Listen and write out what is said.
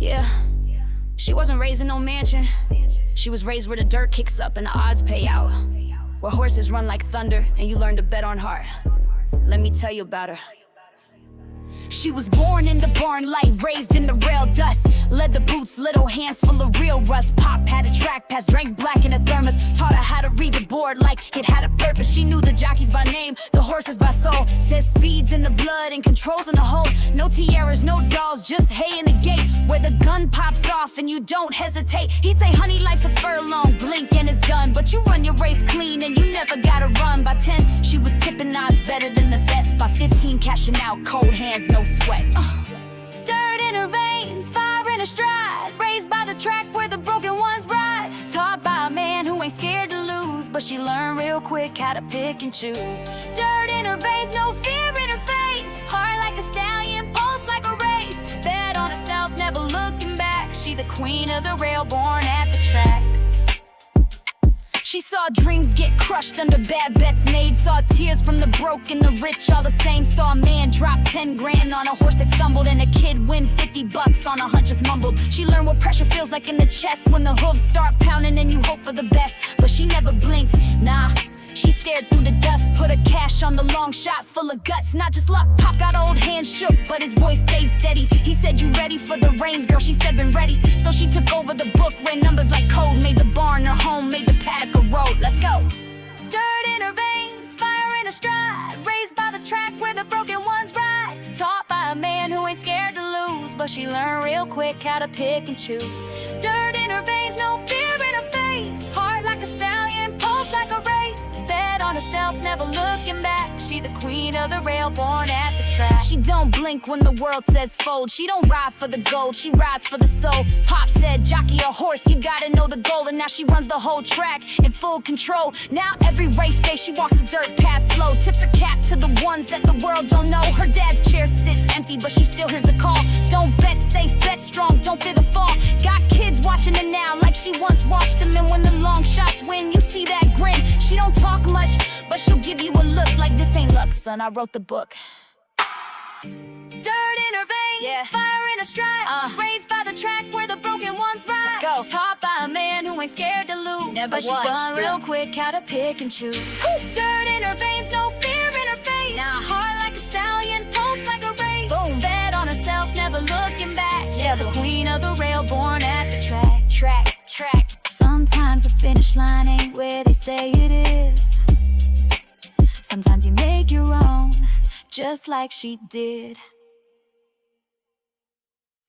Yeah, she wasn't raised in no mansion. She was raised where the dirt kicks up and the odds pay out, where horses run like thunder and you learn to bet on heart. Let me tell you about her. She was born in the barn light, raised in the rail dust. Led the boots, little hands full of real rust. Pop had a track pass, drank black in a thermos. Taught her how to read the board like it had a purpose. She knew the jockeys by name, the horses by soul. Says speed's in the blood and controls in the hole. No tiaras, no dolls, just hay in the gate, where the gun pops off and you don't hesitate. He'd say, honey, life's a furlong, blink and it's done. But you run your race clean and you never gotta run. By 10, she was tipping odds better than the vets. By 15, cashing out, cold hands, no sweat. Dirt in her veins, fire in her stride. Raised by the track where the broken ones ride. Taught by a man who ain't scared to lose, but she learned real quick how to pick and choose. Dirt in her veins, no fear in her face. Heart like a stallion, pulse like a race. Bet on herself, never looking back. She the queen of the rail, born at the track. She saw dreams get crushed under bad bets made. Saw tears from the broke and the rich all the same. Saw a man drop 10 grand on a horse that stumbled, and a kid win 50 bucks on a hunch just mumbled. She learned what pressure feels like in the chest when the hooves start pounding and you hope for the best. But she never blinked, nah. She stared through the dust, put her cash on the long shot, full of guts, not just luck. Pop got old hands shook, but his voice stayed steady. He said, you ready for the reins, girl? She said, been ready. So she took over the book, ran numbers like code, made the barn her home, made the paddock a road. Let's go. Dirt in her veins, fire in her stride. Raised by the track where the broken ones ride. Taught by a man who ain't scared to lose, but she learned real quick how to pick and choose. Dirt in her veins, no fear in her face. Heart like a stallion, pulse like a race. Bet on herself, never looking back. She the queen of the rail, born at the track. She don't blink when the world says fold. She don't ride for the gold, she rides for the soul. Pop said, jockey a horse, you gotta know the goal. And now she runs the whole track in full control. Now every race day she walks the dirt path slow. Tips her cap to the ones that the world don't know. Her dad's chair sits empty, but she still hears the call. Don't bet safe, bet strong, don't fear the fall. Got kids watching her now like she once watched them. And when the long shots win, you see that grin. She don't talk much, but she'll give you a look like this ain't luck, son, I wrote the book. Dirt in her veins, yeah. Fire in her stride. Raised by the track where the broken ones ride. Let's go. Taught by a man who ain't scared to lose, never but she learned real quick how to pick and choose. Dirt in her veins, no fear in her face. Nah. Heart like a stallion, pulse like a race. Boom. Bet on herself, never looking back. Yeah, the queen of the rail, born at the track. Track. Sometimes the finish line ain't where they say it is. Sometimes you make your own, just like she did.